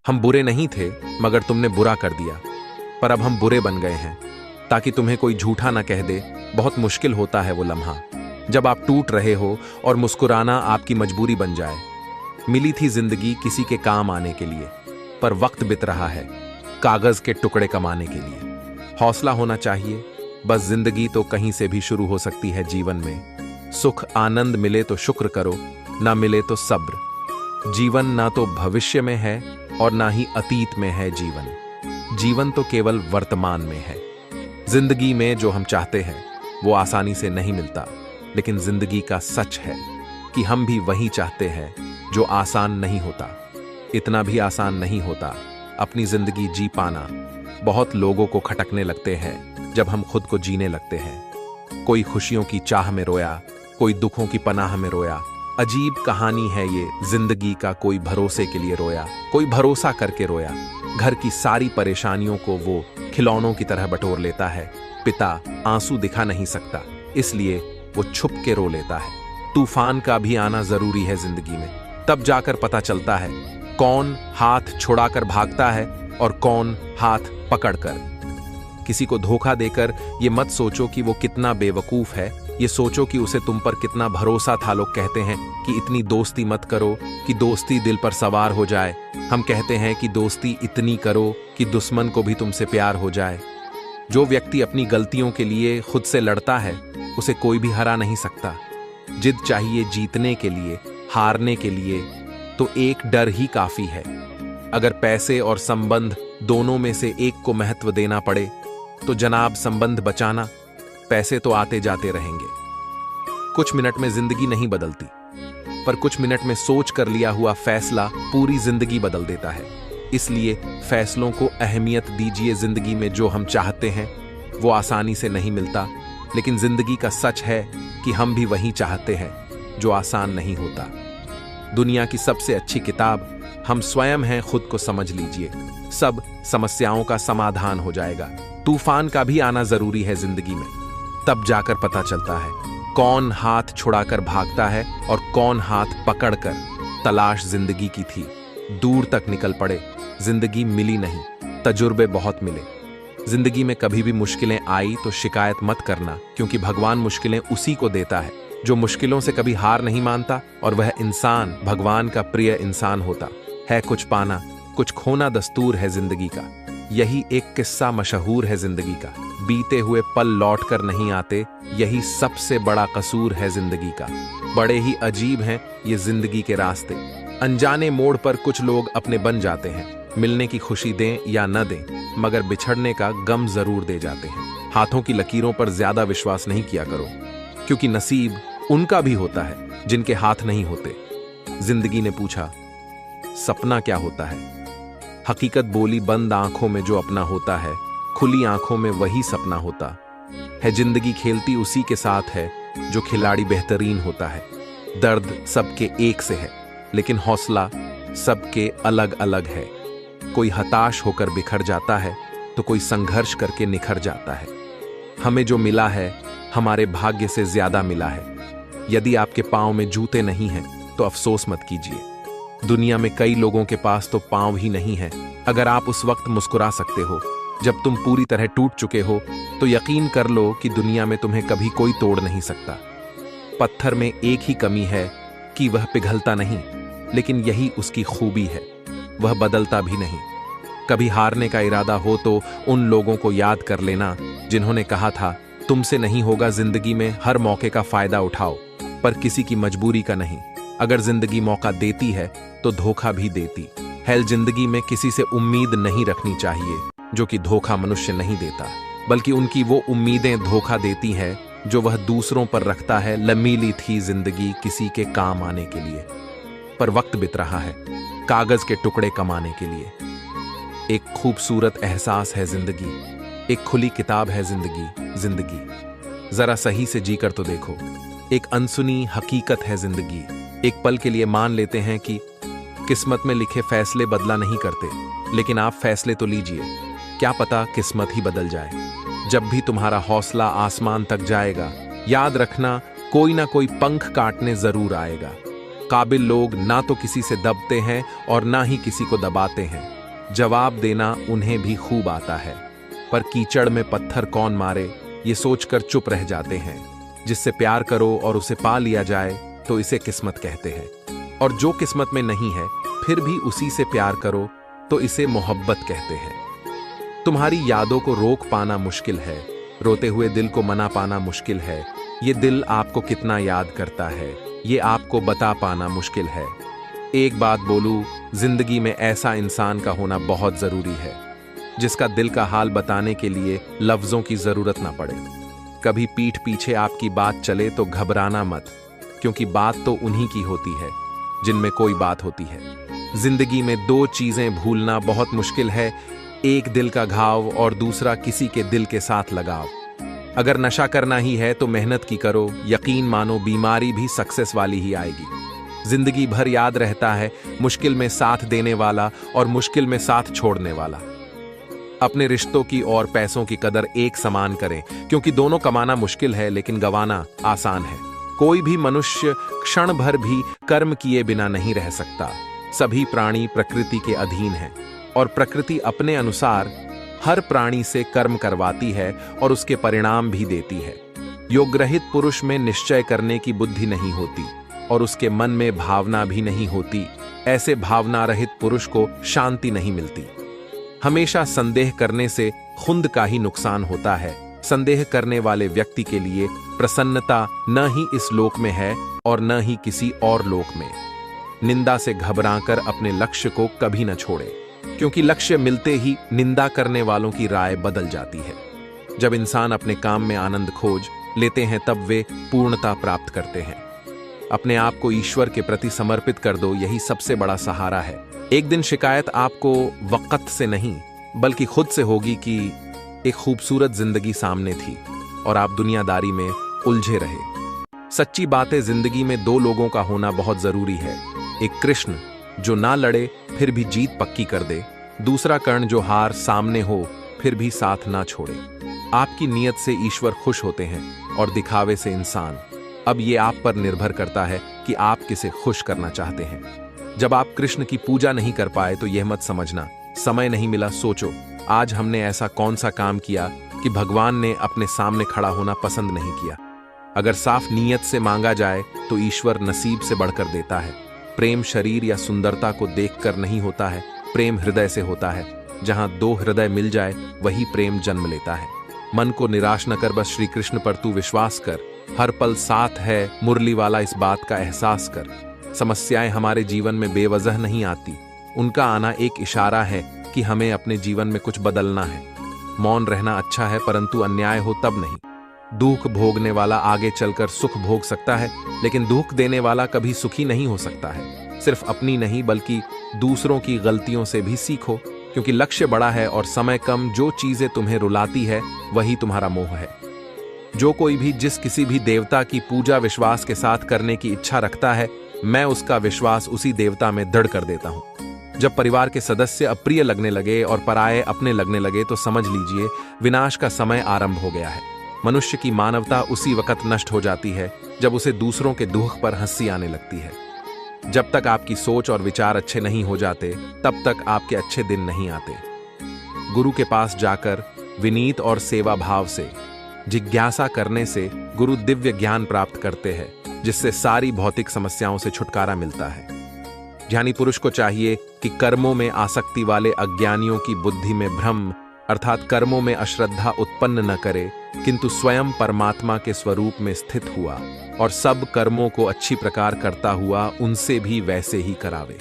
हम बुरे नहीं थे मगर तुमने बुरा कर दिया, पर अब हम बुरे बन गए हैं ताकि तुम्हें कोई झूठा ना कह दे। बहुत मुश्किल होता है वो लम्हा जब आप टूट रहे हो और मुस्कुराना आपकी मजबूरी बन जाए। मिली थी जिंदगी किसी के काम आने के लिए, पर वक्त बीत रहा है कागज के टुकड़े कमाने के लिए। हौसला होना चाहिए, बस जिंदगी तो कहीं से भी शुरू हो सकती है जीवन में। सुख आनंद मिले तो शुक्र करो, ना मिले तो सब्र। जीवन ना तो भविष्य में है और ना ही अतीत में है जीवन। जीवन तो केवल वर्तमान में है। जिंदगी में जो हम चाहते हैं वो आसानी से नहीं मिलता, लेकिन जिंदगी का सच है कि हम भी वही चाहते हैं जो आसान नहीं होता। इतना भी आसान नहीं होता अपनी जिंदगी जी पाना। बहुत लोगों को खटकने लगते हैं जब हम खुद को जीने लगते हैं। कोई खुशियों की चाह में रोया, कोई दुखों की पनाह में रोया। अजीब कहानी है ये जिंदगी का। कोई भरोसे के लिए रोया, कोई भरोसा करके रोया। घर की सारी परेशानियों को वो खिलौनों की तरह बटोर लेता है। पिता आंसू दिखा नहीं सकता, इसलिए वो छुप के रो लेता है। तूफान का भी आना जरूरी है जिंदगी में, तब जाकर पता चलता है कौन हाथ छुड़ाकर भागता है और कौन हाथ पकड़कर। किसी को धोखा देकर ये मत सोचो कि वो कितना बेवकूफ है, ये सोचो कि उसे तुम पर कितना भरोसा था। लोग कहते हैं कि इतनी दोस्ती मत करो कि दोस्ती दिल पर सवार हो जाए। हम कहते हैं कि दोस्ती इतनी करो कि दुश्मन को भी तुमसे प्यार हो जाए। जो व्यक्ति अपनी गलतियों के लिए खुद से लड़ता है उसे कोई भी हरा नहीं सकता। जिद चाहिए जीतने के लिए, हारने के लिए तो एक डर ही काफी है। अगर पैसे और संबंध दोनों में से एक को महत्व देना पड़े तो जनाब संबंध बचाना। पैसे तो आते जाते रहेंगे। कुछ मिनट में जिंदगी नहीं बदलती, पर कुछ मिनट में सोच कर लिया हुआ फैसला पूरी जिंदगी बदल देता है। इसलिए फैसलों को अहमियत दीजिए। जिंदगी में जो हम चाहते हैं वो आसानी से नहीं मिलता, लेकिन जिंदगी का सच है कि हम भी वही चाहते हैं जो आसान नहीं होता। दुनिया की सबसे अच्छी किताब हम स्वयं हैं, खुद को समझ लीजिए। सब समस्याओं का समाधान हो जाएगा। तूफान का भी आना जरूरी है जिंदगी में, तब जाकर पता चलता है कौन हाथ छुड़ाकर भागता है और कौन हाथ पकड़कर। तलाश जिंदगी की थी, दूर तक निकल पड़े, जिंदगी मिली नहीं, तजुर्बे बहुत मिले। जिंदगी में कभी भी मुश्किलें आई तो शिकायत मत करना, क्योंकि भगवान मुश्किलें उसी को देता है जो मुश्किलों से कभी हार नहीं मानता, और वह इंसान भगवान का प्रिय इंसान होता है। कुछ पाना कुछ खोना दस्तूर है जिंदगी का। यही एक किस्सा मशहूर है जिंदगी का। बीते हुए पल लौट कर नहीं आते, यही सबसे बड़ा कसूर है जिंदगी का। बड़े ही अजीब हैं ये जिंदगी के रास्ते। अनजाने मोड़ पर कुछ लोग अपने बन जाते हैं। मिलने की खुशी दें या न दें, मगर बिछड़ने का गम जरूर दे जाते हैं। हाथों की लकीरों पर ज्यादा विश्वास नहीं किया करो, क्योंकि नसीब उनका भी होता है जिनके हाथ नहीं होते। जिंदगी ने पूछा, सपना क्या होता है? हकीकत बोली, बंद आंखों में जो अपना होता है, खुली आंखों में वही सपना होता है। जिंदगी खेलती उसी के साथ है जो खिलाड़ी बेहतरीन होता है। दर्द सबके एक से है, लेकिन हौसला सबके अलग अलग है। कोई हताश होकर बिखर जाता है तो कोई संघर्ष करके निखर जाता है। हमें जो मिला है हमारे भाग्य से ज्यादा मिला है। यदि आपके पांव में जूते नहीं हैं तो अफसोस मत कीजिए। दुनिया में कई लोगों के पास तो पांव ही नहीं है। अगर आप उस वक्त मुस्कुरा सकते हो जब तुम पूरी तरह टूट चुके हो, तो यकीन कर लो कि दुनिया में तुम्हें कभी कोई तोड़ नहीं सकता। पत्थर में एक ही कमी है कि वह पिघलता नहीं, लेकिन यही उसकी खूबी है, वह बदलता भी नहीं। कभी हारने का इरादा हो तो उन लोगों को याद कर लेना जिन्होंने कहा था तुमसे नहीं होगा जिंदगी में। हर मौके का फायदा उठाओ, पर किसी की मजबूरी का नहीं। अगर जिंदगी मौका देती है तो धोखा भी देती है। जिंदगी में किसी से उम्मीद नहीं रखनी चाहिए जो कि धोखा मनुष्य नहीं देता, बल्कि उनकी वो उम्मीदें धोखा देती है जो वह दूसरों पर रखता है। लमीली थी जिंदगी किसी के काम आने के लिए, पर वक्त बीत रहा है कागज के टुकड़े कमाने के लिए। एक खूबसूरत एहसास है जिंदगी, एक खुली किताब है जिंदगी। जिंदगी जरा सही से जी कर तो देखो, एक अनसुनी हकीकत है जिंदगी। एक पल के लिए मान लेते हैं कि किस्मत में लिखे फैसले बदला नहीं करते, लेकिन आप फैसले तो लीजिए, क्या पता किस्मत ही बदल जाए। जब भी तुम्हारा हौसला आसमान तक जाएगा, याद रखना कोई ना कोई पंख काटने जरूर आएगा। काबिल लोग ना तो किसी से दबते हैं और ना ही किसी को दबाते हैं। जवाब देना उन्हें भी खूब आता है, पर कीचड़ में पत्थर कौन मारे ये सोचकर चुप रह जाते हैं। जिससे प्यार करो और उसे पा लिया जाए तो इसे किस्मत कहते हैं, और जो किस्मत में नहीं है फिर भी उसी से प्यार करो तो इसे मोहब्बत कहते हैं। तुम्हारी यादों को रोक पाना मुश्किल है, रोते हुए दिल को मना पाना मुश्किल है। ये दिल आपको कितना याद करता है ये आपको बता पाना मुश्किल है। एक बात बोलूं, जिंदगी में ऐसा इंसान का होना बहुत जरूरी है जिसका दिल का हाल बताने के लिए लफ्जों की जरूरत ना पड़े। कभी पीठ पीछे आपकी बात चले तो घबराना मत, क्योंकि बात तो उन्हीं की होती है जिनमें कोई बात होती है। जिंदगी में दो चीजें भूलना बहुत मुश्किल है, एक दिल का घाव और दूसरा किसी के दिल के साथ लगाव। अगर नशा करना ही है तो मेहनत की करो, यकीन मानो बीमारी भी सक्सेस वाली ही आएगी। जिंदगी भर याद रहता है मुश्किल में साथ देने वाला और मुश्किल में साथ छोड़ने वाला। अपने रिश्तों की और पैसों की कदर एक समान करें, क्योंकि दोनों कमाना मुश्किल है लेकिन गंवाना आसान है। कोई भी मनुष्य क्षण भर भी कर्म किए बिना नहीं रह सकता। सभी प्राणी प्रकृति के अधीन हैं और प्रकृति अपने अनुसार हर प्राणी से कर्म करवाती है और उसके परिणाम भी देती है। योगरहित पुरुष में निश्चय करने की बुद्धि नहीं होती और उसके मन में भावना भी नहीं होती। ऐसे भावना रहित पुरुष को शांति नहीं मिलती। हमेशा संदेह करने से खुद का ही नुकसान होता है। संदेह करने वाले व्यक्ति के लिए प्रसन्नता न ही इस लोक में है और न ही किसी और लोक में। निंदा से घबराकर अपने लक्ष्य को कभी न छोड़े, क्योंकि लक्ष्य मिलते ही निंदा करने वालों की राय बदल जाती है। जब इंसान अपने काम में आनंद खोज लेते हैं तब वे पूर्णता प्राप्त करते हैं। अपने आप को ईश्वर के प्रति समर्पित कर दो, यही सबसे बड़ा सहारा है। एक दिन शिकायत आपको वक्त से नहीं बल्कि खुद से होगी कि एक खूबसूरत जिंदगी सामने थी और आप दुनियादारी में उलझे रहे। सच्ची बातें जिंदगी में दो लोगों का होना बहुत जरूरी है। एक कृष्ण जो ना लड़े फिर भी जीत पक्की कर दे, दूसरा कर्ण जो हार सामने हो फिर भी साथ ना छोड़े। आपकी नीयत से ईश्वर खुश होते हैं और दिखावे से इंसान। अब ये आप पर निर्भर करता है कि आप किसे खुश करना चाहते हैं। जब आप कृष्ण की पूजा नहीं कर पाए तो यह मत समझना समय नहीं मिला। सोचो, आज हमने ऐसा कौन सा काम किया कि भगवान ने अपने सामने खड़ा होना पसंद नहीं किया। अगर साफ नीयत से मांगा जाए तो ईश्वर नसीब से बढ़कर देता है। प्रेम शरीर या सुंदरता को देखकर नहीं होता है, प्रेम हृदय से होता है। जहां दो हृदय मिल जाए वही प्रेम जन्म लेता है। मन को निराश न कर, बस श्री कृष्ण पर तू विश्वास कर। हर पल साथ है मुरली वाला, इस बात का एहसास कर। समस्याएं हमारे जीवन में बेवजह नहीं आती, उनका आना एक इशारा है कि हमें अपने जीवन में कुछ बदलना है। मौन रहना अच्छा है, परंतु अन्याय हो तब नहीं। दुख भोगने वाला आगे चलकर सुख भोग सकता है, लेकिन दुख देने वाला कभी सुखी नहीं हो सकता है। सिर्फ अपनी नहीं बल्कि दूसरों की गलतियों से भी सीखो, क्योंकि लक्ष्य बड़ा है और समय कम। जो चीजें तुम्हें रुलाती है वही तुम्हारा मोह है। जो कोई भी जिस किसी भी देवता की पूजा विश्वास के साथ करने की इच्छा रखता है, मैं उसका विश्वास उसी देवता में दृढ़ कर देता हूं। जब परिवार के सदस्य अप्रिय लगने लगे और पराये अपने लगने लगे तो समझ लीजिए विनाश का समय आरंभ हो गया है। मनुष्य की मानवता उसी वक्त नष्ट हो जाती है जब उसे दूसरों के दुख पर हंसी आने लगती है। जब तक आपकी सोच और विचार अच्छे नहीं हो जाते तब तक आपके अच्छे दिन नहीं आते। गुरु के पास जाकर विनीत और सेवा भाव से जिज्ञासा करने से गुरु दिव्य ज्ञान प्राप्त करते हैं, जिससे सारी भौतिक समस्याओं से छुटकारा मिलता है। ज्ञानी पुरुष को चाहिए कि कर्मों में आसक्ति वाले अज्ञानियों की बुद्धि में भ्रम अर्थात कर्मों में अश्रद्धा उत्पन्न न करे, किंतु स्वयं परमात्मा के स्वरूप में स्थित हुआ और सब कर्मों को अच्छी प्रकार करता हुआ उनसे भी वैसे ही करावे।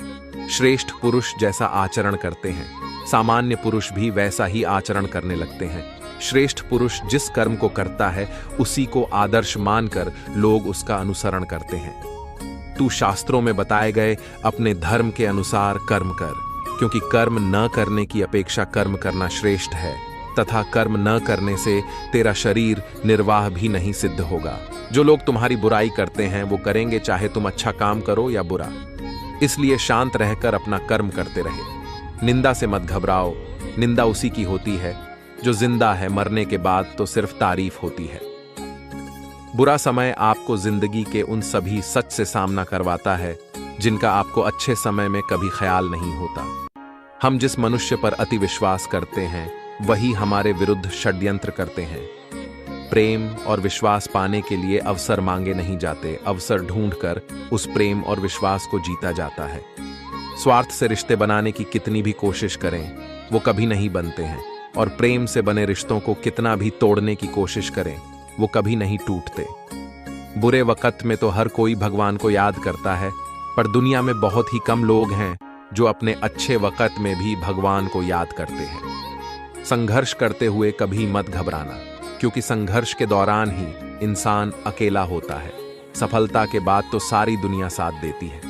श्रेष्ठ पुरुष जैसा आचरण करते हैं, सामान्य पुरुष भी वैसा ही आचरण करने लगते हैं। श्रेष्ठ पुरुष जिस कर्म को करता है उसी को आदर्श मानकर लोग उसका अनुसरण करते हैं। तू शास्त्रों में बताए गए अपने धर्म के अनुसार कर्म कर, क्योंकि कर्म न करने की अपेक्षा कर्म करना श्रेष्ठ है, तथा कर्म न करने से तेरा शरीर निर्वाह भी नहीं सिद्ध होगा। जो लोग तुम्हारी बुराई करते हैं वो करेंगे चाहे तुम अच्छा काम करो या बुरा। इसलिए शांत रहकर अपना कर्म करते रहे। निंदा से मत घबराओ, निंदा उसी की होती है जो जिंदा है, मरने के बाद तो सिर्फ तारीफ होती है। बुरा समय आपको जिंदगी के उन सभी सच से सामना करवाता है जिनका आपको अच्छे समय में कभी ख्याल नहीं होता। हम जिस मनुष्य पर अति विश्वास करते हैं वही हमारे विरुद्ध षड्यंत्र करते हैं। प्रेम और विश्वास पाने के लिए अवसर मांगे नहीं जाते, अवसर ढूंढकर उस प्रेम और विश्वास को जीता जाता है। स्वार्थ से रिश्ते बनाने की कितनी भी कोशिश करें वो कभी नहीं बनते हैं, और प्रेम से बने रिश्तों को कितना भी तोड़ने की कोशिश करें वो कभी नहीं टूटते। बुरे वक्त में तो हर कोई भगवान को याद करता है, पर दुनिया में बहुत ही कम लोग हैं जो अपने अच्छे वक्त में भी भगवान को याद करते हैं। संघर्ष करते हुए कभी मत घबराना, क्योंकि संघर्ष के दौरान ही इंसान अकेला होता है। सफलता के बाद तो सारी दुनिया साथ देती है।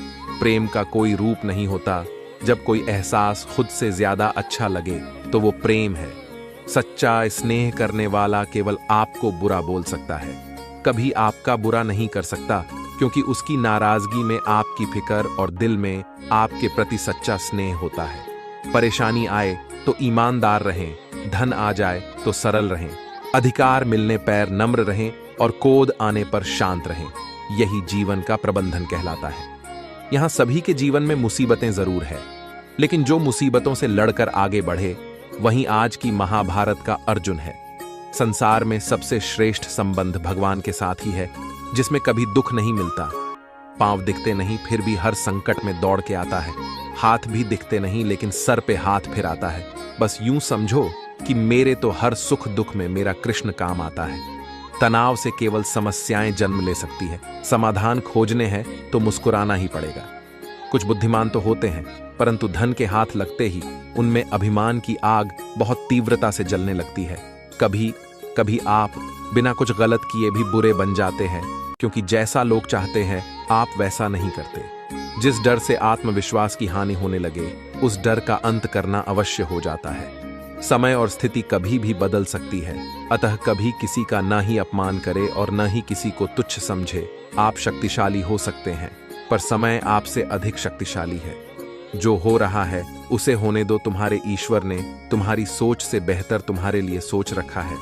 प्रेम का कोई रूप नहीं होता। जब कोई एहसास खुद से ज्यादा अच्छा लगे तो वो प्रेम है। सच्चा स्नेह करने वाला केवल आपको बुरा बोल सकता है, कभी आपका बुरा नहीं कर सकता, क्योंकि उसकी नाराजगी में आपकी फिक्र और दिल में आपके प्रति सच्चा स्नेह होता है। परेशानी आए तो ईमानदार रहें, धन आ जाए तो सरल रहें, अधिकार मिलने पर नम्र रहें और क्रोध आने पर शांत रहें। यही जीवन का प्रबंधन कहलाता है। यहाँ सभी के जीवन में मुसीबतें जरूर है, लेकिन जो मुसीबतों से लड़कर आगे बढ़े वहीं आज की महाभारत का अर्जुन है। संसार में सबसे श्रेष्ठ संबंध भगवान के साथ ही है, जिसमें कभी दुख नहीं मिलता। पांव दिखते नहीं फिर भी हर संकट में दौड़ के आता है। हाथ भी दिखते नहीं लेकिन सर पे हाथ फिराता है। बस यूं समझो कि मेरे तो हर सुख दुख में मेरा कृष्ण काम आता है। तनाव से केवल समस्याएं जन्म ले सकती है, समाधान खोजने हैं तो मुस्कुराना ही पड़ेगा। कुछ बुद्धिमान तो होते हैं, परंतु धन के हाथ लगते ही उनमें अभिमान की आग बहुत तीव्रता से जलने लगती है। कभी कभी आप बिना कुछ गलत किए भी बुरे बन जाते हैं, क्योंकि जैसा लोग चाहते हैं आप वैसा नहीं करते। जिस डर से आत्मविश्वास की हानि होने लगे उस डर का अंत करना अवश्य हो जाता है। समय और स्थिति कभी भी बदल सकती है, अतः कभी किसी का ना ही अपमान करे और न ही किसी को तुच्छ समझे। आप शक्तिशाली हो सकते हैं, पर समय आपसे अधिक शक्तिशाली है। जो हो रहा है उसे होने दो। तुम्हारे ईश्वर ने तुम्हारी सोच से बेहतर तुम्हारे लिए सोच रखा है।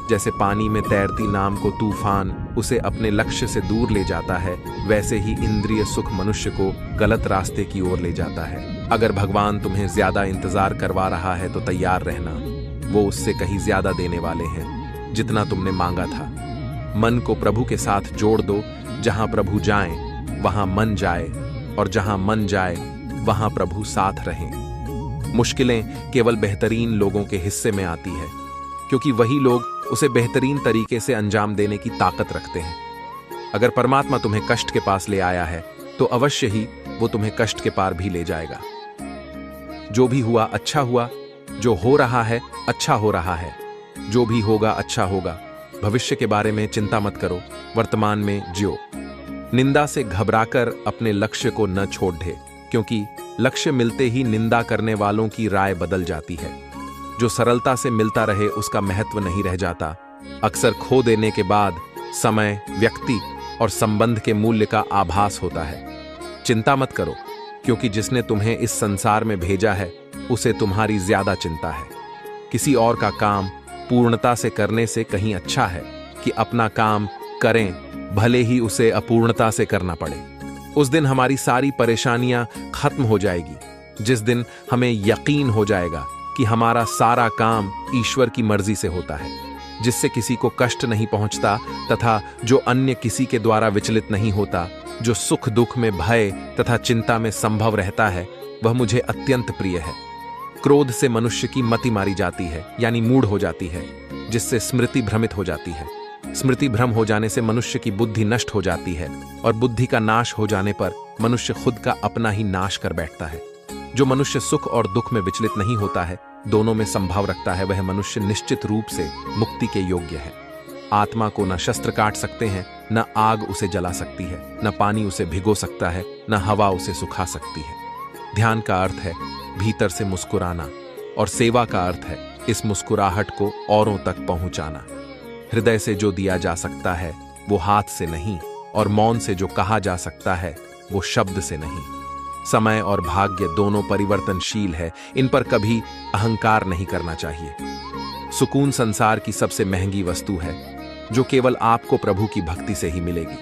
जैसे पानी में तैरती नाव को तूफान उसे अपने लक्ष्य से दूर ले जाता है, वैसे ही इंद्रिय सुख मनुष्य को गलत रास्ते की ओर ले जाता है। अगर भगवान तुम्हें ज्यादा इंतजार करवा रहा है तो तैयार रहना, वो उससे कहीं ज्यादा देने वाले हैं जितना तुमने मांगा था। मन को प्रभु के साथ जोड़ दो। जहां प्रभु जाएं वहां मन जाए, और जहां मन जाए वहां प्रभु साथ रहें। मुश्किलें केवल बेहतरीन लोगों के हिस्से में आती है, क्योंकि वही लोग उसे बेहतरीन तरीके से अंजाम देने की ताकत रखते हैं। अगर परमात्मा तुम्हें कष्ट के पास ले आया है तो अवश्य ही वो तुम्हें कष्ट के पार भी ले जाएगा। जो भी हुआ अच्छा हुआ, जो हो रहा है अच्छा हो रहा है, जो भी होगा अच्छा होगा। भविष्य के बारे में चिंता मत करो, वर्तमान में जियो। निंदा से घबराकर अपने लक्ष्य को न छोड़ दे, क्योंकि लक्ष्य मिलते ही निंदा करने वालों की राय बदल जाती है। जो सरलता से मिलता रहे उसका महत्व नहीं रह जाता। अक्सर खो देने के बाद समय, व्यक्ति और संबंध के मूल्य का आभास होता है। चिंता मत करो, क्योंकि जिसने तुम्हें इस संसार में भेजा है उसे तुम्हारी ज्यादा चिंता है। किसी और का काम पूर्णता से करने से कहीं अच्छा है कि अपना काम करें, भले ही उसे अपूर्णता से करना पड़े। उस दिन हमारी सारी परेशानियां खत्म हो जाएगी, जिस दिन हमें यकीन हो जाएगा कि हमारा सारा काम ईश्वर की मर्जी से होता है, जिससे किसी को कष्ट नहीं पहुंचता तथा जो अन्य किसी के द्वारा विचलित नहीं होता। जो सुख दुख में भय तथा चिंता में संभव रहता है वह मुझे अत्यंत प्रिय है। क्रोध से मनुष्य की मति मारी जाती है, यानी मूढ़ हो जाती है, जिससे स्मृति भ्रमित हो जाती है। स्मृति भ्रम हो जाने से मनुष्य की बुद्धि नष्ट हो जाती है, और बुद्धि का नाश हो जाने पर मनुष्य खुद का अपना ही नाश कर बैठता है। जो मनुष्य सुख और दुख में विचलित नहीं होता है, दोनों में संभाव रखता है, वह मनुष्य निश्चित रूप से मुक्ति के योग्य है। आत्मा को न शस्त्र काट सकते हैं, न आग उसे जला सकती है, न पानी उसे भिगो सकता है, न हवा उसे सुखा सकती है। ध्यान का अर्थ है भीतर से मुस्कुराना, और सेवा का अर्थ है इस मुस्कुराहट को औरों तक पहुंचाना। हृदय से जो दिया जा सकता है वो हाथ से नहीं, और मौन से जो कहा जा सकता है वो शब्द से नहीं। समय और भाग्य दोनों परिवर्तनशील है, इन पर कभी अहंकार नहीं करना चाहिए। सुकून संसार की सबसे महंगी वस्तु है। जो केवल आपको प्रभु की भक्ति से ही मिलेगी।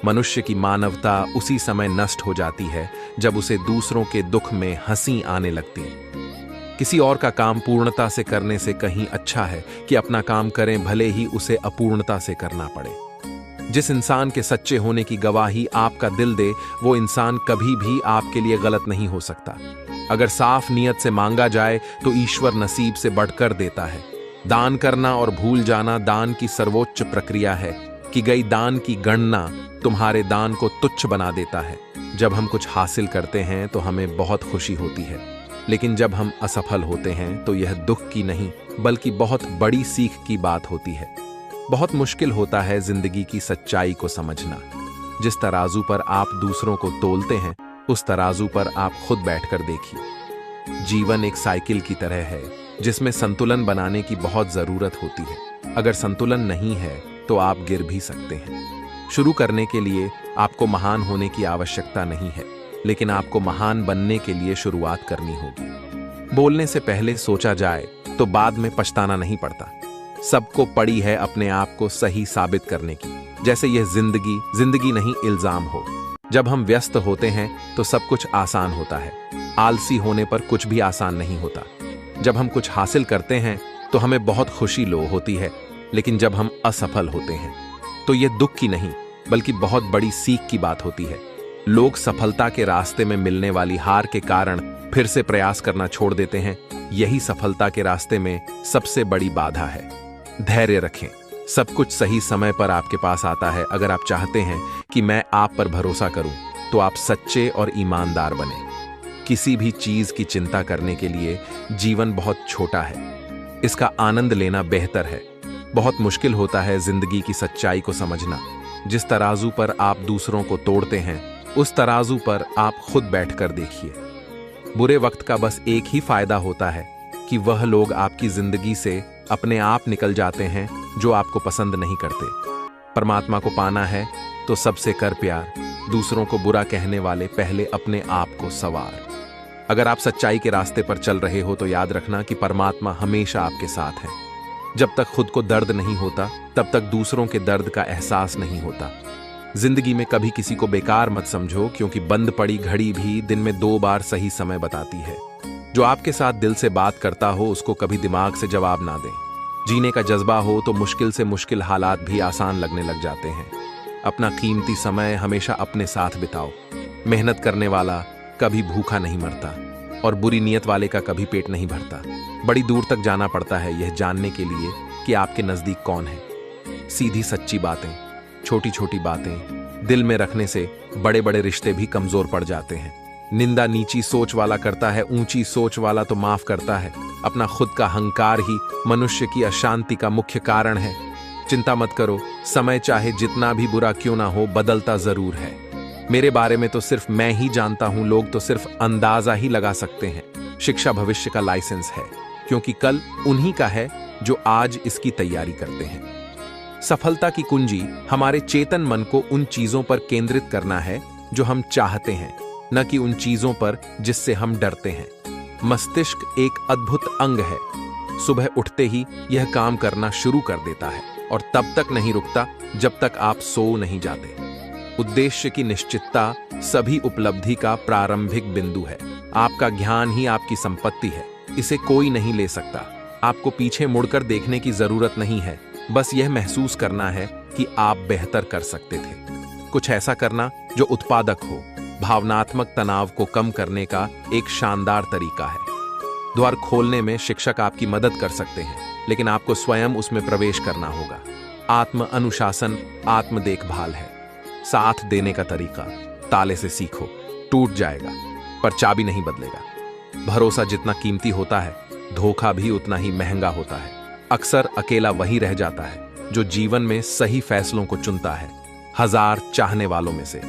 मनुष्य की मानवता उसी समय नष्ट हो जाती है जब उसे दूसरों के दुख में हंसी आने लगती है। किसी और का काम पूर्णता से करने से कहीं अच्छा है कि अपना काम करें, भले ही उसे अपूर्णता से करना पड़े। जिस इंसान के सच्चे होने की गवाही आपका दिल दे, वो इंसान कभी भी आपके लिए गलत नहीं हो सकता। अगर साफ नियत से मांगा जाए तो ईश्वर नसीब से बढ़कर देता है। दान करना और भूल जाना दान की सर्वोच्च प्रक्रिया है। की गई दान की गणना तुम्हारे दान को तुच्छ बना देता है। जब हम कुछ हासिल करते हैं तो हमें बहुत खुशी होती है, लेकिन जब हम असफल होते हैं तो यह दुख की नहीं बल्कि बहुत बड़ी सीख की बात होती है। बहुत मुश्किल होता है जिंदगी की सच्चाई को समझना। जिस तराजू पर आप दूसरों को तोलते हैं, उस तराजू पर आप खुद बैठकर देखिए। जीवन एक साइकिल की तरह है जिसमें संतुलन बनाने की बहुत जरूरत होती है। अगर संतुलन नहीं है तो आप गिर भी सकते हैं। शुरू करने के लिए आपको महान होने की आवश्यकता नहीं है, लेकिन आपको महान बनने के लिए शुरुआत करनी होगी। बोलने से पहले सोचा जाए तो बाद में पछताना नहीं पड़ता। सबको पड़ी है अपने आप को सही साबित करने की, जैसे यह जिंदगी नहीं इल्जाम हो। जब हम व्यस्त होते हैं तो सब कुछ आसान होता है। आलसी होने पर कुछ भी आसान नहीं होता। जब हम कुछ हासिल करते हैं तो हमें बहुत खुशी लो होती है, लेकिन जब हम असफल होते हैं तो यह दुख की नहीं बल्कि बहुत बड़ी सीख की बात होती है। लोग सफलता के रास्ते में मिलने वाली हार के कारण फिर से प्रयास करना छोड़ देते हैं। यही सफलता के रास्ते में सबसे बड़ी बाधा है। धैर्य रखें, सब कुछ सही समय पर आपके पास आता है। अगर आप चाहते हैं कि मैं आप पर भरोसा करूं, तो आप सच्चे और ईमानदार बने। किसी भी चीज की चिंता करने के लिए जीवन बहुत छोटा है, इसका आनंद लेना बेहतर है। बहुत मुश्किल होता है जिंदगी की सच्चाई को समझना। जिस तराजू पर आप दूसरों को तोड़ते हैं, उस तराजू पर आप खुद बैठकर देखिए। बुरे वक्त का बस एक ही फायदा होता है कि वह लोग आपकी जिंदगी से अपने आप निकल जाते हैं जो आपको पसंद नहीं करते। परमात्मा को पाना है तो सबसे कर प्यार, दूसरों को बुरा कहने वाले पहले अपने आप को सवार। अगर आप सच्चाई के रास्ते पर चल रहे हो तो याद रखना कि परमात्मा हमेशा आपके साथ है। जब तक खुद को दर्द नहीं होता, तब तक दूसरों के दर्द का एहसास नहीं होता। जिंदगी में कभी किसी को बेकार मत समझो, क्योंकि बंद पड़ी घड़ी भी दिन में 2 बार सही समय बताती है। जो आपके साथ दिल से बात करता हो उसको कभी दिमाग से जवाब ना दें। जीने का जज्बा हो तो मुश्किल से मुश्किल हालात भी आसान लगने लग जाते हैं। अपना कीमती समय हमेशा अपने साथ बिताओ। मेहनत करने वाला कभी भूखा नहीं मरता और बुरी नीयत वाले का कभी पेट नहीं भरता। बड़ी दूर तक जाना पड़ता है यह जानने के लिए कि आपके नजदीक कौन है। सीधी सच्ची बातें, छोटी छोटी बातें दिल में रखने से बड़े बड़े रिश्ते भी कमजोर पड़ जाते हैं। निंदा नीची सोच वाला करता है, ऊंची सोच वाला तो माफ करता है। अपना खुद का अहंकार ही मनुष्य की अशांति का मुख्य कारण है। चिंता मत करो, समय चाहे जितना भी बुरा क्यों ना हो, बदलता जरूर है। मेरे बारे में तो सिर्फ मैं ही जानता हूं, लोग तो सिर्फ अंदाजा ही लगा सकते हैं। शिक्षा भविष्य का लाइसेंस है, क्योंकि कल उन्हीं का है जो आज इसकी तैयारी करते हैं। सफलता की कुंजी हमारे चेतन मन को उन चीजों पर केंद्रित करना है जो हम चाहते हैं, न कि उन चीजों पर जिससे हम डरते हैं। मस्तिष्क एक अद्भुत अंग है। सुबह उठते ही यह काम करना शुरू कर देता है और तब तक नहीं रुकता जब तक आप सो नहीं जाते। उद्देश्य की निश्चितता सभी उपलब्धि का प्रारंभिक बिंदु है। आपका ज्ञान ही आपकी संपत्ति है, इसे कोई नहीं ले सकता। आपको पीछे मुड़कर देखने की जरूरत नहीं है, बस यह महसूस करना है कि आप बेहतर कर सकते थे। कुछ ऐसा करना जो उत्पादक हो, भावनात्मक तनाव को कम करने का एक शानदार तरीका है। द्वार खोलने में शिक्षक आपकी मदद कर सकते हैं, लेकिन आपको स्वयं उसमें प्रवेश करना होगा। आत्म अनुशासन आत्म देखभाल है। साथ देने का तरीका ताले से सीखो, टूट जाएगा पर चाबी नहीं बदलेगा। भरोसा जितना कीमती होता है, धोखा भी उतना ही महंगा होता है। अक्सर अकेला वही रह जाता है जो जीवन में सही फैसलों को चुनता है। 1000 चाहने वालों में से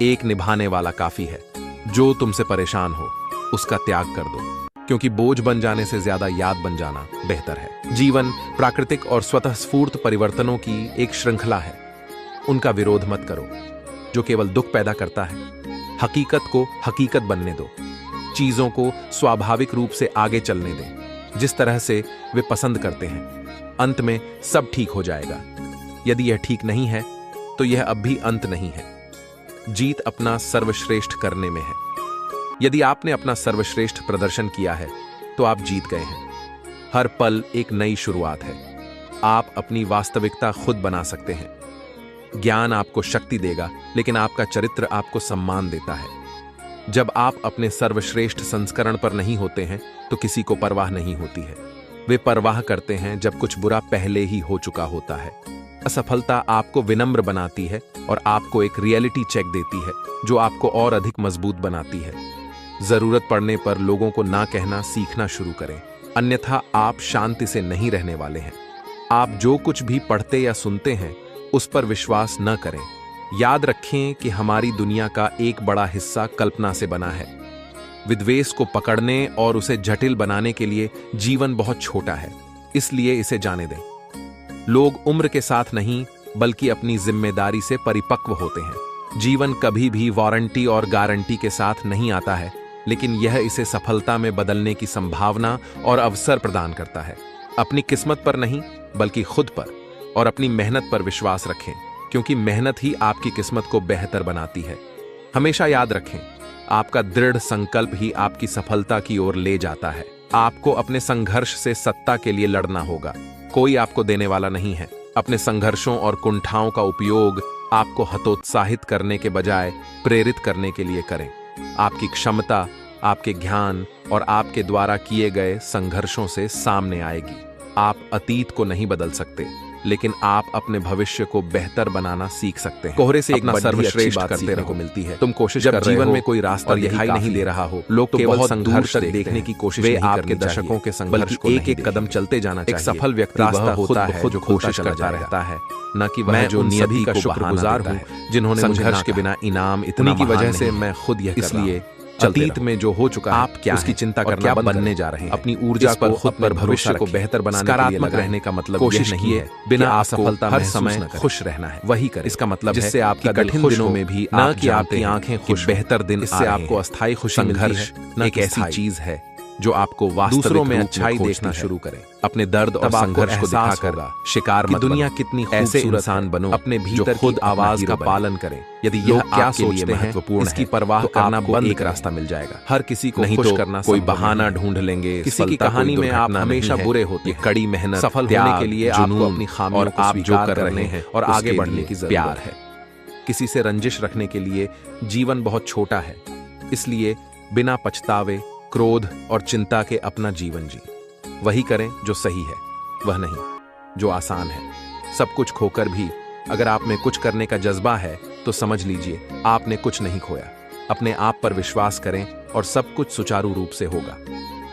एक निभाने वाला काफी है। जो तुमसे परेशान हो उसका त्याग कर दो, क्योंकि बोझ बन जाने से ज्यादा याद बन जाना बेहतर है। जीवन प्राकृतिक और स्वतः स्फूर्त परिवर्तनों की एक श्रृंखला है। उनका विरोध मत करो जो केवल दुख पैदा करता है। हकीकत को हकीकत बनने दो। चीजों को स्वाभाविक रूप से आगे चलने दें, जिस तरह से वे पसंद करते हैं। अंत में सब ठीक हो जाएगा। यदि यह ठीक नहीं है तो यह अब भी अंत नहीं है। जीत अपना सर्वश्रेष्ठ करने में है। यदि आपने अपना सर्वश्रेष्ठ प्रदर्शन किया है तो आप जीत गए हैं। हर पल एक नई शुरुआत है। आप अपनी वास्तविकता खुद बना सकते हैं। ज्ञान आपको शक्ति देगा, लेकिन आपका चरित्र आपको सम्मान देता है। जब आप अपने सर्वश्रेष्ठ संस्करण पर नहीं होते हैं तो किसी को परवाह नहीं होती है। वे परवाह करते हैं जब कुछ बुरा पहले ही हो चुका होता है। असफलता आपको विनम्र बनाती है और आपको एक रियलिटी चेक देती है जो आपको और अधिक मजबूत बनाती है। जरूरत पड़ने पर लोगों को ना कहना सीखना शुरू करें, अन्यथा आप शांति से नहीं रहने वाले हैं। आप जो कुछ भी पढ़ते या सुनते हैं उस पर विश्वास न करें। याद रखें कि हमारी दुनिया का एक बड़ा हिस्सा कल्पना से बना है। विद्वेष को पकड़ने और उसे जटिल बनाने के लिए जीवन बहुत छोटा है, इसलिए इसे जाने दें। लोग उम्र के साथ नहीं बल्कि अपनी जिम्मेदारी से परिपक्व होते हैं। जीवन कभी भी वारंटी और गारंटी के साथ नहीं आता है, लेकिन यह इसे सफलता में बदलने की संभावना और अवसर प्रदान करता है। अपनी किस्मत पर नहीं बल्कि खुद पर और अपनी मेहनत पर विश्वास रखें, क्योंकि मेहनत ही आपकी किस्मत को बेहतर बनाती है। हमेशा याद रखें, आपका दृढ़ संकल्प ही आपकी सफलता की ओर ले जाता है। आपको अपने संघर्ष से सत्ता के लिए लड़ना होगा, कोई आपको देने वाला नहीं है। अपने संघर्षों और कुंठाओं का उपयोग आपको हतोत्साहित करने के बजाय प्रेरित करने के लिए करें। आपकी क्षमता आपके ज्ञान और आपके द्वारा किए गए संघर्षों से सामने आएगी। आप अतीत को नहीं बदल सकते, लेकिन आप अपने भविष्य को बेहतर बनाना सीख सकते हैं। कोहरे से एक सर्वश्रेष्ठ बात सीखने को मिलती है। तुम कोशिश कर जीवन में कोई रास्ता दिखाई नहीं दे रहा हो, लोग केवल संघर्ष देखने की कोशिश नहीं करनी चाहिए। दशकों के संघर्ष को एक एक कदम चलते जाना चाहिए। एक सफल व्यक्ति वह होता है जो कोशिश करता रहता है, न कि वह जो नियति का शुक्रगुजार हूं जिन्होंने संघर्ष के बिना इनाम इतनी की वजह से मैं खुद यह इसलिए अतीत में जो हो चुका आप क्या उसकी चिंता करना क्या बनने जा रहे हैं। अपनी ऊर्जा पर खुद पर भविष्य को बेहतर बनाने सकारात्मक रहने का मतलब कोशिश नहीं है बिना असफलता हर समय खुश रहना है। वही करें। इसका मतलब जिससे आपकी कठिन दिनों में भी न कि आपकी आंखें खुश बेहतर दिन इससे आपको अस्थायी खुशी मिलती है। एक ऐसी चीज है जो आपको दूसरों में अच्छाई देखना शुरू करें। अपने दर्द और संघर्ष को दिखाकर शिकार मत दुनिया कितनी ऐसे इंसान बनो अपने भीतर खुद आवाज का पालन करें। यदि यह क्या सोचते हैं इसकी परवाह करना बंद, एक रास्ता मिल जाएगा। हर किसी को खुश करना कोई बहाना ढूंढ लेंगे। किसी की कहानी में आप हमेशा बुरे होते हैं। कड़ी मेहनत सफल होने के लिए आपको अपनी खामियों को आप जो कर रहे हैं और आगे बढ़ने की प्यार है। किसी से रंजिश रखने के लिए जीवन बहुत छोटा है, इसलिए बिना पछतावे क्रोध और चिंता के अपना जीवन जी। वही करें जो सही है, वह नहीं जो आसान है। सब कुछ खोकर भी अगर आप में कुछ करने का जज्बा है तो समझ लीजिए आपने कुछ नहीं खोया। अपने आप पर विश्वास करें और सब कुछ सुचारू रूप से होगा।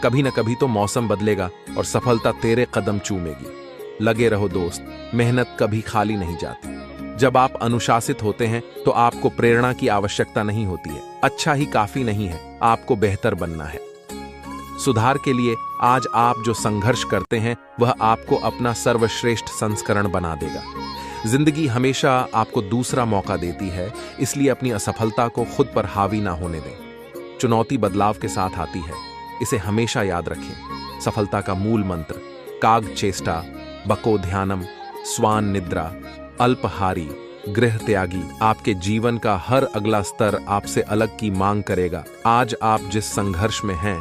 कभी न कभी तो मौसम बदलेगा और सफलता तेरे कदम चूमेगी। लगे रहो दोस्त, मेहनत कभी खाली नहीं जाती। जब आप अनुशासित होते हैं तो आपको प्रेरणा की आवश्यकता नहीं होती है। अच्छा ही काफी नहीं है, आपको बेहतर बनना है। सुधार के लिए आज आप जो संघर्ष करते हैं वह आपको अपना सर्वश्रेष्ठ संस्करण बना देगा। जिंदगी हमेशा आपको दूसरा मौका देती है, इसलिए अपनी असफलता को खुद पर हावी ना होने दें। चुनौती बदलाव के साथ आती है, इसे हमेशा याद रखें। सफलता का मूल मंत्र काग चेष्टा, बको ध्यानम, स्वान निद्रा, अल्पहारी, गृह त्यागी। आपके जीवन का हर अगला स्तर आपसे अलग की मांग करेगा। आज आप जिस संघर्ष में हैं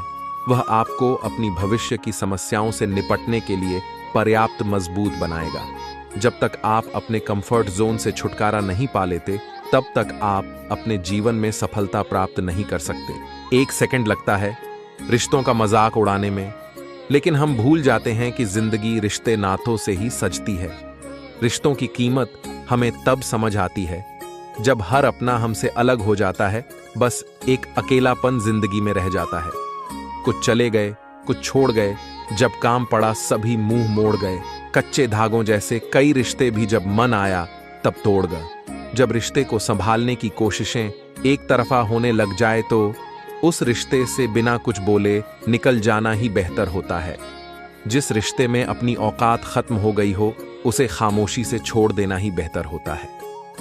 वह आपको अपनी भविष्य की समस्याओं से निपटने के लिए पर्याप्त मजबूत बनाएगा। जब तक आप अपने कंफर्ट जोन से छुटकारा नहीं पा लेते तब तक आप अपने जीवन में सफलता प्राप्त नहीं कर सकते। एक सेकंड लगता है रिश्तों का मजाक उड़ाने में, लेकिन हम भूल जाते हैं कि जिंदगी रिश्ते नातों से ही सजती है। रिश्तों की कीमत हमें तब समझ आती है जब हर अपना हमसे अलग हो जाता है। बस एक अकेलापन जिंदगी में रह जाता है। कुछ चले गए, कुछ छोड़ गए, जब काम पड़ा सभी मुंह मोड़ गए। कच्चे धागों जैसे कई रिश्ते भी जब मन आया तब तोड़ गए। जब रिश्ते को संभालने की कोशिशें एक तरफा होने लग जाए तो उस रिश्ते से बिना कुछ बोले निकल जाना ही बेहतर होता है। जिस रिश्ते में अपनी औकात खत्म हो गई हो उसे खामोशी से छोड़ देना ही बेहतर होता है।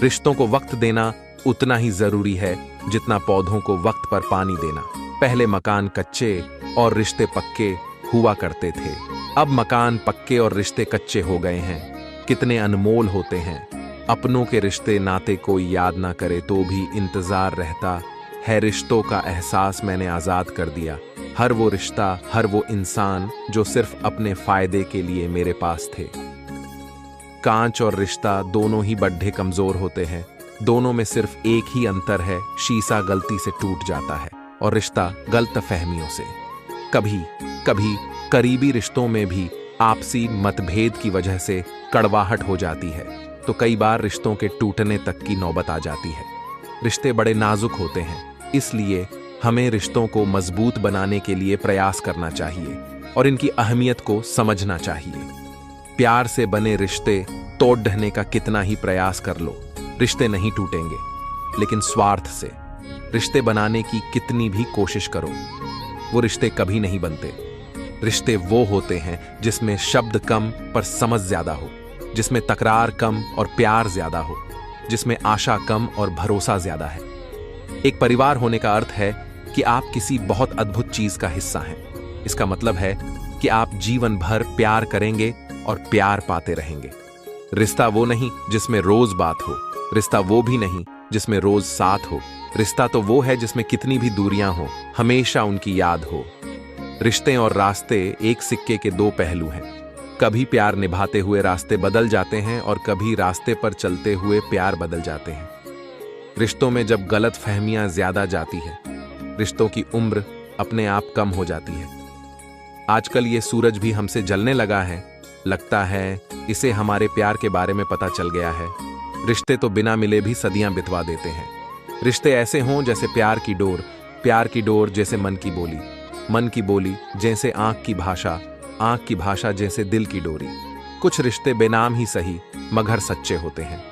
रिश्तों को वक्त देना उतना ही जरूरी है जितना पौधों को वक्त पर पानी देना। पहले मकान कच्चे और रिश्ते पक्के हुआ करते थे, अब मकान पक्के और रिश्ते कच्चे हो गए हैं। कितने अनमोल होते हैं। अपनों के रिश्ते नाते कोई याद ना करे तो भी इंतजार रहता है। रिश्तों का एहसास मैंने आजाद कर दिया। हर वो रिश्ता, हर वो इंसान जो सिर्फ अपने फायदे के लिए मेरे पास थे। कांच और रिश्ता दोनों ही बड्ढे कमजोर होते हैं। दोनों में सिर्फ एक ही अंतर है, शीशा गलती से टूट जाता है और रिश्ता गलतफहमियों से। कभी कभी करीबी रिश्तों में भी आपसी मतभेद की वजह से कड़वाहट हो जाती है, तो कई बार रिश्तों के टूटने तक की नौबत आ जाती है। रिश्ते बड़े नाजुक होते हैं, इसलिए हमें रिश्तों को मजबूत बनाने के लिए प्रयास करना चाहिए और इनकी अहमियत को समझना चाहिए। प्यार से बने रिश्ते तोड़ ढहने का कितना ही प्रयास कर लो, रिश्ते नहीं टूटेंगे। लेकिन स्वार्थ से रिश्ते बनाने की कितनी भी कोशिश करो, वो रिश्ते कभी नहीं बनते। रिश्ते वो होते हैं जिसमें शब्द कम पर समझ ज्यादा हो, जिसमें तकरार कम और प्यार ज्यादा हो, जिसमें आशा कम और भरोसा ज्यादा है। एक परिवार होने का अर्थ है कि आप किसी बहुत अद्भुत चीज का हिस्सा हैं। इसका मतलब है कि आप जीवन भर प्यार करेंगे और प्यार पाते रहेंगे। रिश्ता वो नहीं जिसमें रोज बात हो, रिश्ता वो भी नहीं जिसमें रोज साथ हो। रिश्ता तो वो है जिसमें कितनी भी दूरियां हो, हमेशा उनकी याद हो। रिश्ते और रास्ते एक सिक्के के दो पहलू हैं। कभी प्यार निभाते हुए रास्ते बदल जाते हैं और कभी रास्ते पर चलते हुए प्यार बदल जाते हैं। रिश्तों में जब गलत फहमियां ज्यादा जाती है, रिश्तों की उम्र अपने आप कम हो जाती है। आजकल ये सूरज भी हमसे जलने लगा है, लगता है इसे हमारे प्यार के बारे में पता चल गया है। रिश्ते तो बिना मिले भी सदियां बितवा देते हैं। रिश्ते ऐसे हों जैसे प्यार की डोर जैसे मन की बोली जैसे आंख की भाषा जैसे दिल की डोरी। कुछ रिश्ते बेनाम ही सही मगर सच्चे होते हैं।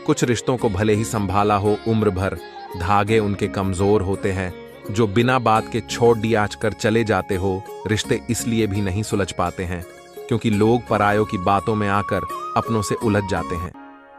कुछ रिश्तों को भले ही संभाला हो उम्र भर, धागे उनके कमजोर होते हैं जो बिना बात के छोड़ दिया कर चले जाते हो। रिश्ते इसलिए भी नहीं सुलझ पाते हैं क्योंकि लोग परायों की बातों में आकर अपनों से उलझ जाते हैं।